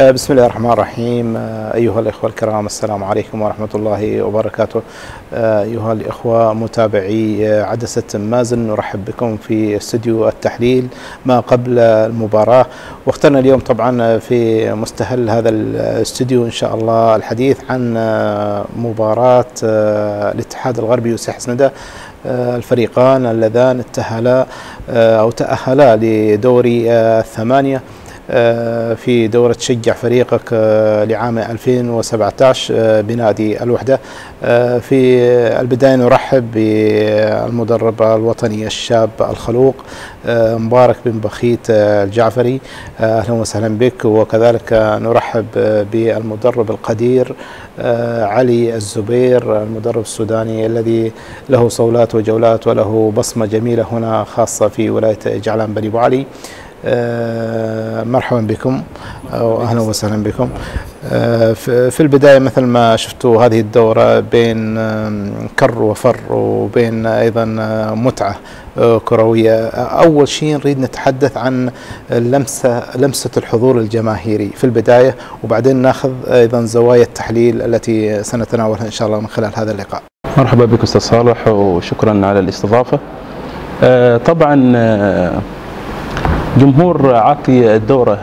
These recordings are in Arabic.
بسم الله الرحمن الرحيم. أيها الإخوة الكرام، السلام عليكم ورحمة الله وبركاته. أيها الإخوة متابعي عدسة مازن، نرحب بكم في استوديو التحليل ما قبل المباراة. واخترنا اليوم طبعا في مستهل هذا الاستوديو إن شاء الله الحديث عن مباراة الاتحاد الغربي وسيح سندة، الفريقان اللذان تأهلا لدوري الثمانية في دورة شجع فريقك لعام 2017 بنادي الوحدة. في البداية نرحب بالمدرب الوطني الشاب الخلوق مبارك بن بخيت الجعفري، أهلا وسهلا بك. وكذلك نرحب بالمدرب القدير علي الزبير، المدرب السوداني الذي له صولات وجولات وله بصمة جميلة هنا خاصة في ولاية جعلان بني أبو علي. مرحبا بكم واهلا وسهلا بكم. في البدايه مثل ما شفتوا هذه الدوره بين كر وفر وبين ايضا متعه كرويه. اول شيء نريد نتحدث عن لمسه الحضور الجماهيري في البدايه، وبعدين ناخذ ايضا زوايا التحليل التي سنتناولها ان شاء الله من خلال هذا اللقاء. مرحبا بك استاذ صالح وشكرا على الاستضافه. طبعا جمهور عاطي الدورة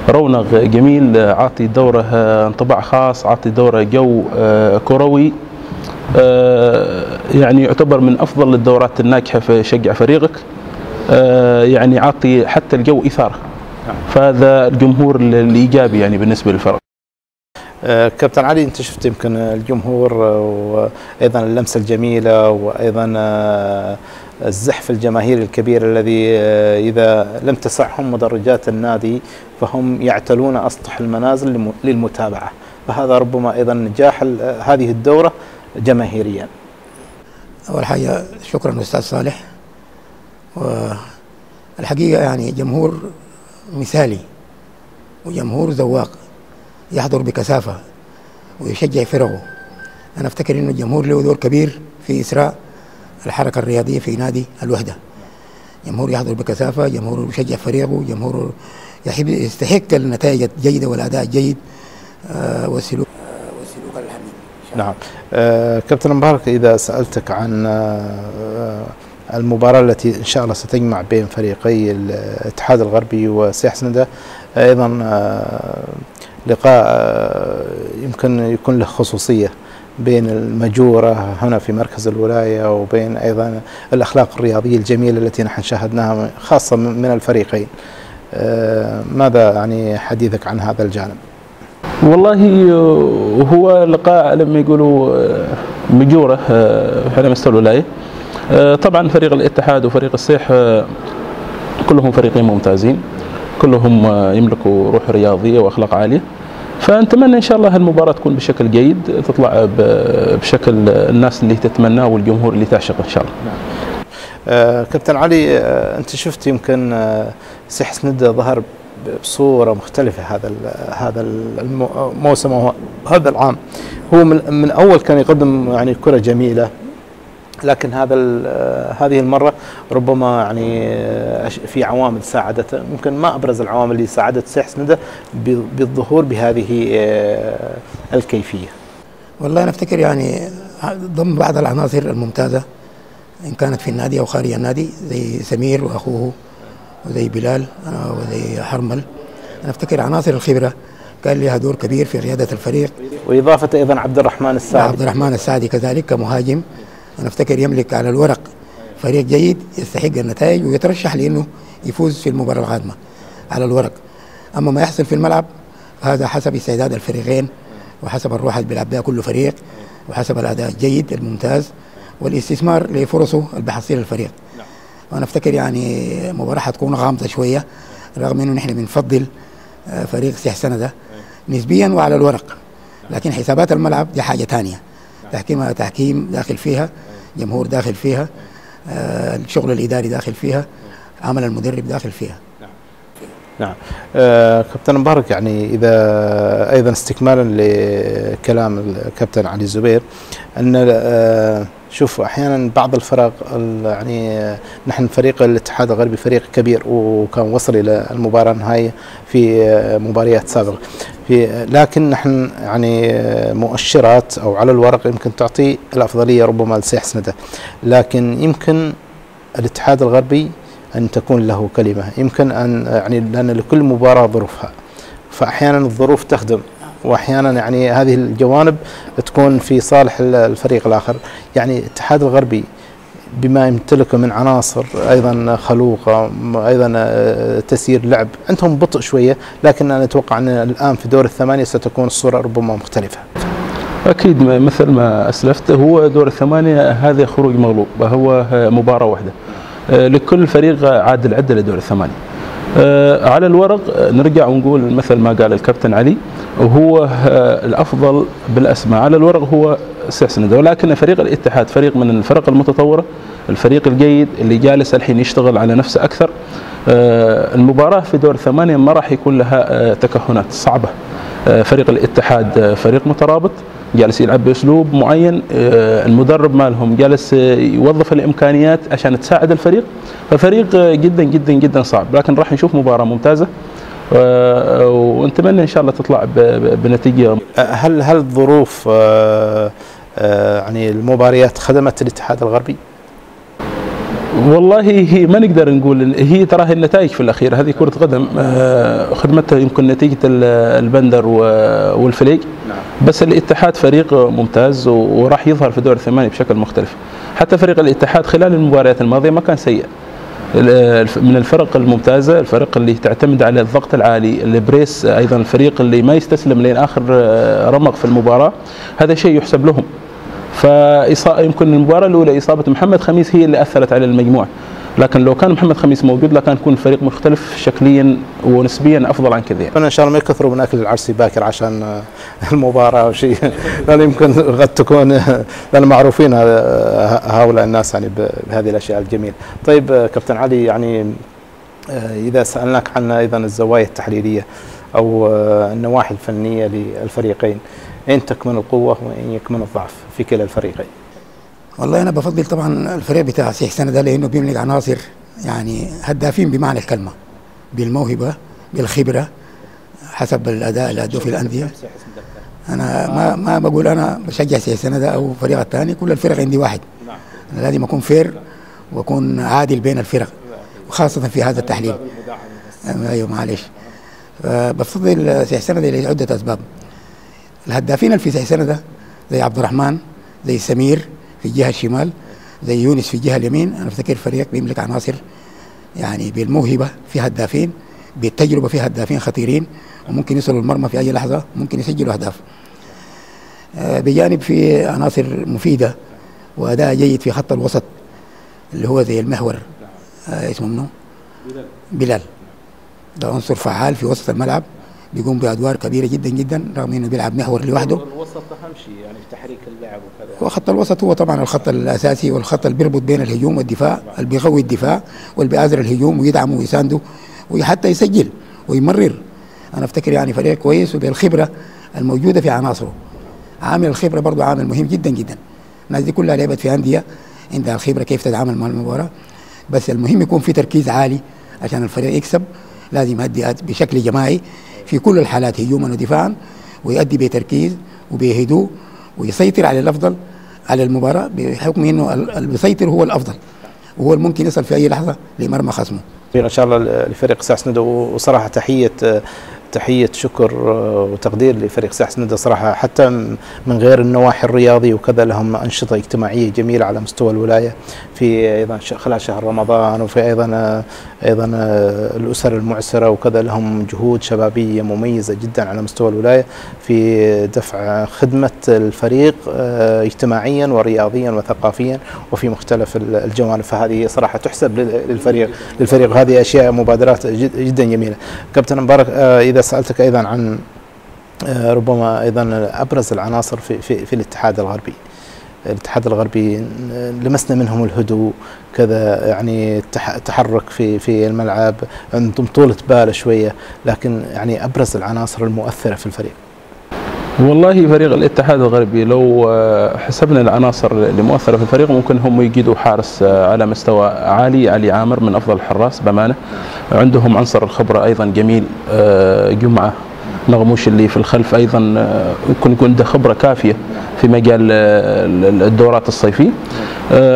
رونق جميل، عاطي الدورة انطباع خاص، عاطي الدورة جو كروي، يعني يعتبر من أفضل الدورات الناجحة في شجع فريقك، يعني عاطي حتى الجو إثارة، فهذا الجمهور الإيجابي يعني بالنسبة للفرق. كابتن علي، انت شفت يمكن الجمهور وايضا اللمسه الجميله وايضا الزحف الجماهيري الكبير الذي اذا لم تسعهم مدرجات النادي فهم يعتلون اسطح المنازل للمتابعه، فهذا ربما ايضا نجاح هذه الدوره جماهيريا. اول حاجه شكرا استاذ صالح، والحقيقه يعني جمهور مثالي وجمهور ذواق يحضر بكثافة ويشجع فرقه. أنا أفتكر إنه الجمهور له دور كبير في إسراء الحركة الرياضية في نادي الوحدة. جمهور يحضر بكثافة، جمهور يشجع فريقه، جمهور يستحق النتائج الجيدة والأداء الجيد والسلوك الحميد. نعم. كابتن مبارك، إذا سألتك عن المباراة التي إن شاء الله ستجمع بين فريقي الاتحاد الغربي وسيح سندة، أيضا لقاء يمكن يكون له خصوصية بين المجورة هنا في مركز الولاية وبين أيضا الأخلاق الرياضية الجميلة التي نحن شاهدناها خاصة من الفريقين. ماذا يعني حديثك عن هذا الجانب؟ والله هو لقاء لما يقولوا مجورة على مستوى الولاية. طبعا فريق الاتحاد وفريق السيح كلهم فريقين ممتازين، كلهم يملكوا روح رياضية وأخلاق عالية، فنتمنى إن شاء الله المباراة تكون بشكل جيد، تطلع بشكل الناس اللي تتمناه والجمهور اللي تعشقه إن شاء الله. كابتن علي، أنت شفت يمكن سيح سندة ظهر بصورة مختلفة هذا الموسم وهذا العام. هو من أول كان يقدم يعني كرة جميلة، لكن هذه المرة ربما يعني في عوامل ساعدته، ممكن ما أبرز العوامل اللي ساعدت سيح سندة بالظهور بهذه الكيفية. والله أنا أفتكر يعني ضم بعض العناصر الممتازة إن كانت في النادي أو خارج النادي، زي سمير وأخوه وزي بلال وزي حرمل. أنا أفتكر عناصر الخبرة كان لها دور كبير في قيادة الفريق، وإضافة أيضا عبد الرحمن السعدي كذلك كمهاجم. أنا أفتكر يملك على الورق فريق جيد يستحق النتائج ويترشح لأنه يفوز في المباراة القادمة على الورق. أما ما يحصل في الملعب هذا حسب استعداد الفريقين وحسب الروح اللي بيلعب بها كل فريق وحسب الأداء الجيد الممتاز والاستثمار لفرصه اللي بيحصلها الفريق. وأنا أفتكر يعني مباراة حتكون غامضة شوية، رغم إنه نحن بنفضل فريق سيح سندة نسبيا وعلى الورق، لكن حسابات الملعب دي حاجة ثانية. تحكيم داخل فيها، جمهور داخل فيها، الشغل الإداري داخل فيها، عمل المدرب داخل فيها. نعم. كابتن مبارك، يعني إذا أيضا استكمالا لكلام الكابتن علي الزبير، أن شوف احيانا بعض الفرق يعني نحن فريق الاتحاد الغربي فريق كبير وكان وصل الى المباراه النهائيه في مباريات سابقه، لكن نحن يعني مؤشرات او على الورق يمكن تعطي الافضليه ربما لسيح سندة، لكن يمكن الاتحاد الغربي ان تكون له كلمه، يمكن ان يعني لان لكل مباراه ظروفها، فاحيانا الظروف تخدم واحيانا يعني هذه الجوانب تكون في صالح الفريق الاخر. يعني الاتحاد الغربي بما يمتلكه من عناصر ايضا خلوقه، ايضا تسيير لعب، عندهم بطء شويه، لكن انا اتوقع ان الان في دور الثمانيه ستكون الصوره ربما مختلفه. اكيد مثل ما اسلفت، هو دور الثمانيه هذا خروج مغلوب، هو مباراه واحده لكل فريق عاد العده لدور الثمانيه. على الورق نرجع ونقول مثل ما قال الكابتن علي، وهو الافضل بالاسماء على الورق هو سيح سندة، ولكن فريق الاتحاد فريق من الفرق المتطوره، الفريق الجيد اللي جالس الحين يشتغل على نفسه اكثر. المباراه في دور الثمانيه ما راح يكون لها تكهنات صعبه. فريق الاتحاد فريق مترابط، جالس يلعب باسلوب معين، المدرب مالهم جالس يوظف الامكانيات عشان تساعد الفريق، ففريق جدا جدا جدا صعب، لكن راح نشوف مباراه ممتازه ونتمنى ان شاء الله تطلع بنتيجه. هل الظروف يعني المباريات خدمت الاتحاد الغربي؟ والله هي ما نقدر نقول، هي تراها النتائج في الاخير، هذه كره قدم خدمتها يمكن نتيجه البندر والفليق. بس الاتحاد فريق ممتاز وراح يظهر في دور الثمانيه بشكل مختلف. حتى فريق الاتحاد خلال المباريات الماضيه ما كان سيء، من الفرق الممتازه، الفرق اللي تعتمد على الضغط العالي، البريس، ايضا الفريق اللي ما يستسلم لين اخر رمق في المباراه، هذا شيء يحسب لهم. يمكن المباراه الاولى اصابه محمد خميس هي اللي اثرت على المجموعه، لكن لو كان محمد خميس موجود لكان يكون الفريق مختلف شكليا ونسبيا افضل عن كذا. ان شاء الله ما يكثروا من اكل العرسي باكر عشان المباراه او شيء، لان يمكن قد تكون لان معروفين هؤلاء الناس يعني بهذه الاشياء الجميله. طيب كابتن علي، يعني اذا سالناك عن ايضا الزوايا التحليليه او النواحي الفنيه للفريقين، اين تكمن القوه واين يكمن الضعف في كلا الفريقين؟ والله انا بفضل طبعا الفريق بتاع سيح سندة لانه بيملك عناصر يعني هدافين بمعنى الكلمه، بالموهبه بالخبره حسب الاداء اللي ادوه في الانديه. انا ما بقول انا بشجع سيح سندة او فريق الثاني، كل الفرق عندي واحد. أنا لازم اكون فير واكون عادل بين الفرق، وخاصه في هذا التحليل. ايوه معلش. بفضل سيح سندة لعده اسباب. الهدافين اللي في سيح سندة زي عبد الرحمن، زي سمير في الجهه الشمال، زي يونس في الجهه اليمين. انا افتكر فريق بيملك عناصر يعني بالموهبه في هدافين، بالتجربه في هدافين خطيرين وممكن يصلوا المرمى في اي لحظه، ممكن يسجلوا اهداف. بجانب في عناصر مفيده واداء جيد في خط الوسط اللي هو زي المحور، اسمه منو؟ بلال. ده عنصر فعال في وسط الملعب، بيقوم بادوار كبيره جدا جدا رغم انه بيلعب محور لوحده. الوسط اهم شيء يعني في تحريك اللعب وكذا. وخط الوسط هو طبعا الخط الاساسي والخط اللي بيربط بين الهجوم والدفاع، اللي بيقوي الدفاع واللي بيعزر الهجوم ويدعمه ويسانده وحتى يسجل ويمرر. انا افتكر يعني فريق كويس وبالخبره الموجوده في عناصره. عامل الخبره برضه عامل مهم جدا جدا. الناس دي كلها لعبت في انديه عندها الخبره كيف تتعامل مع المباراه، بس المهم يكون في تركيز عالي عشان الفريق يكسب. لازم يؤدي بشكل جماعي في كل الحالات هجوما ودفاعا، ويؤدي بتركيز وبهدوء ويسيطر على الافضل على المباراه، بحكم انه اللي بيسيطر هو الافضل وهو اللي ممكن يصل في اي لحظه لمرمى خصمه. ان شاء الله لفريق سيح سندة، وصراحه تحيه شكر وتقدير لفريق سيح سندة صراحه، حتى من غير النواحي الرياضيه وكذا لهم انشطه اجتماعيه جميله على مستوى الولايه، في ايضا خلال شهر رمضان، وفي ايضا الاسر المعسره وكذا لهم جهود شبابيه مميزه جدا على مستوى الولايه في دفع خدمه الفريق اجتماعيا ورياضيا وثقافيا وفي مختلف الجوانب، فهذه صراحه تحسب للفريق، وهذه اشياء مبادرات جدا جميله. كابتن مبارك، اذا سالتك ايضا عن ربما ايضا ابرز العناصر في الاتحاد الغربي. الاتحاد الغربي لمسنا منهم الهدوء كذا، يعني تحرك في الملعب، عندهم طولة بال شويه، لكن يعني ابرز العناصر المؤثره في الفريق. والله فريق الاتحاد الغربي لو حسبنا العناصر اللي مؤثرة في الفريق ممكن هم يجدوا حارس على مستوى عالي، علي عامر من أفضل الحراس بأمانة. عندهم عنصر الخبرة أيضا جميل، جمعة نغموش اللي في الخلف أيضا يكون عنده خبرة كافية في مجال الدورات الصيفية.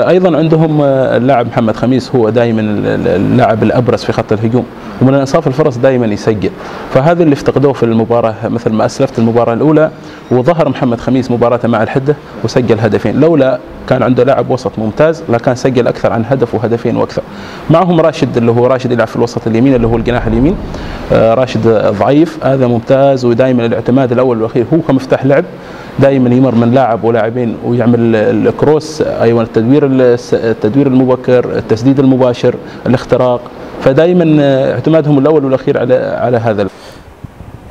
أيضا عندهم اللاعب محمد خميس، هو دائما اللاعب الأبرز في خط الهجوم، ومن انصاف الفرص دائما يسجل. فهذا اللي افتقدوه في المباراة، مثل ما أسلفت المباراة الأولى وظهر محمد خميس مباراة مع الحدة وسجل هدفين، لولا كان عنده لاعب وسط ممتاز لكان سجل أكثر عن هدف وهدفين وأكثر. معهم راشد اللي هو راشد يلعب في الوسط اليمين اللي هو الجناح اليمين، راشد ضعيف، هذا ممتاز، ودائما الاعتماد الأول والأخير هو كمفتاح لعب، دائما يمر من لاعب ولاعبين ويعمل الكروس، ايضا التدوير المبكر، التسديد المباشر، الاختراق، فدائما اعتمادهم الاول والاخير على هذا.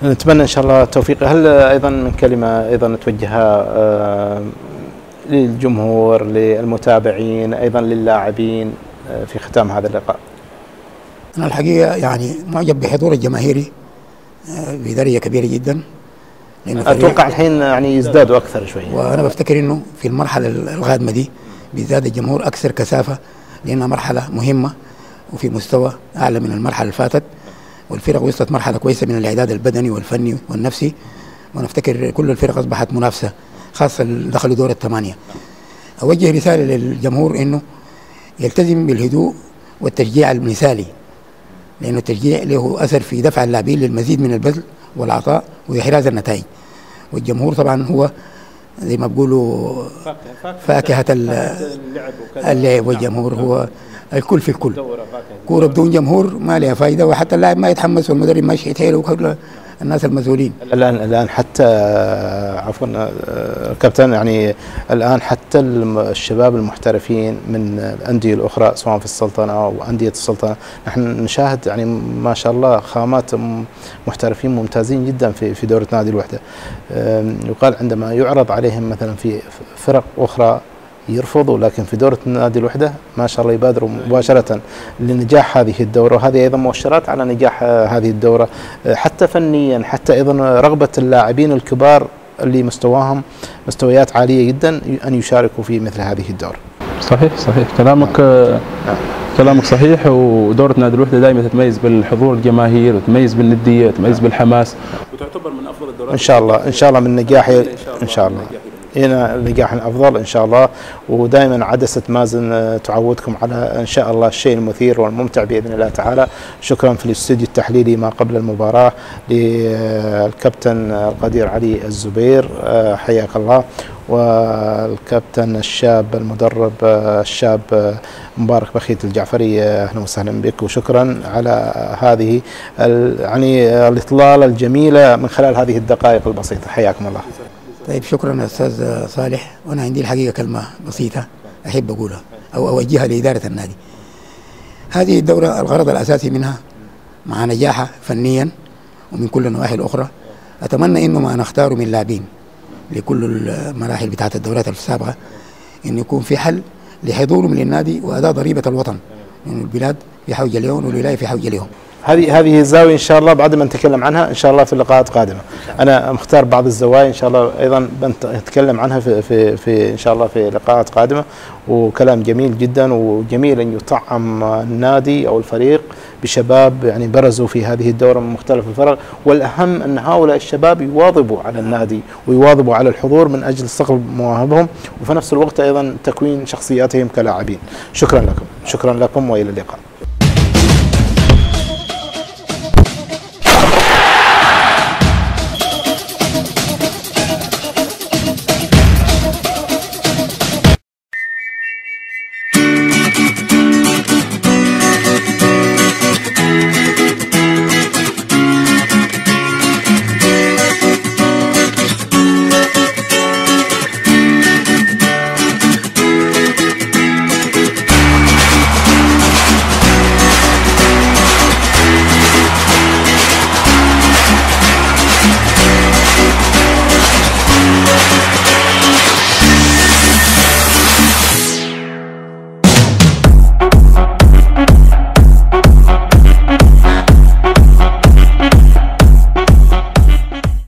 نتمنى ان شاء الله التوفيق. هل ايضا من كلمه ايضا توجهها للجمهور، للمتابعين، ايضا للاعبين في ختام هذا اللقاء؟ انا الحقيقه يعني معجب بحضور الجماهيري بدرجه كبيره جدا، اتوقع الحين يعني يزدادوا اكثر شوي، وانا بفتكر انه في المرحله القادمه دي بيزداد الجمهور اكثر كثافه، لانها مرحله مهمه وفي مستوى اعلى من المرحله اللي فاتت، والفرق وصلت مرحله كويسه من الاعداد البدني والفني والنفسي، وانا افتكر كل الفرق اصبحت منافسه، خاصه اللي دخلوا دور الثمانيه. اوجه رساله للجمهور انه يلتزم بالهدوء والتشجيع المثالي، لانه التشجيع له اثر في دفع اللاعبين للمزيد من البذل والعطاء واحراز النتائج. والجمهور طبعا هو زي ما بيقولوا فاكهة اللعب، والجمهور هو الكل في الكل. كورة بدون جمهور ما لها فايدة، وحتى اللاعب ما يتحمس والمدرب ما يشحت حيله وكل الناس المسؤولين. الآن حتى عفوا كابتن، يعني الآن حتى الشباب المحترفين من الأندية الأخرى سواء في السلطنة أو أندية السلطنة، نحن نشاهد يعني ما شاء الله خامات محترفين ممتازين جدا في دورة نادي الوحدة. يقال عندما يعرض عليهم مثلا في فرق أخرى يرفضوا، لكن في دورة نادي الوحدة ما شاء الله يبادروا مباشرة لنجاح هذه الدورة، وهذه أيضا مؤشرات على نجاح هذه الدورة حتى فنيا، حتى أيضا رغبة اللاعبين الكبار اللي مستواهم مستويات عالية جدا أن يشاركوا في مثل هذه الدورة. صحيح كلامك صحيح. ودورة نادي الوحدة دائما تتميز بالحضور الجماهيري، وتتميز بالندية، وتتميز بالحماس، وتعتبر من أفضل الدورات إن شاء الله من نجاح إن شاء الله هنا نجاح أفضل إن شاء الله. ودائما عدسة مازن تعودكم على إن شاء الله الشيء المثير والممتع بإذن الله تعالى. شكرا في الاستوديو التحليلي ما قبل المباراة للكابتن القدير علي الزبير، حياك الله، والكابتن الشاب المدرب الشاب مبارك بخيت الجعفري، اهلا وسهلا بك، وشكرا على هذه يعني الاطلاله الجميله من خلال هذه الدقائق البسيطه، حياكم الله. طيب شكرا استاذ صالح، وانا عندي الحقيقه كلمه بسيطه احب اقولها او اوجهها لاداره النادي. هذه الدوره الغرض الاساسي منها مع نجاحها فنيا ومن كل النواحي الاخرى، اتمنى انه ما نختاره من لاعبين لكل المراحل بتاعت الدورات السابقه انه يكون في حل لحضورهم للنادي واداء ضريبه الوطن، لانه البلاد في حوجه لهم والولايه في حوجه لهم. هذه الزاويه ان شاء الله بعد ما نتكلم عنها ان شاء الله في اللقاءات قادمه. انا مختار بعض الزوايا ان شاء الله ايضا بنتكلم عنها في ان شاء الله في لقاءات قادمه، وكلام جميل جدا، وجميل ان يطعم النادي او الفريق بشباب يعني برزوا في هذه الدوره من مختلف الفرق، والاهم ان هؤلاء الشباب يواظبوا على النادي ويواظبوا على الحضور من اجل صقل مواهبهم، وفي نفس الوقت ايضا تكوين شخصياتهم كلاعبين. شكرا لكم والى اللقاء.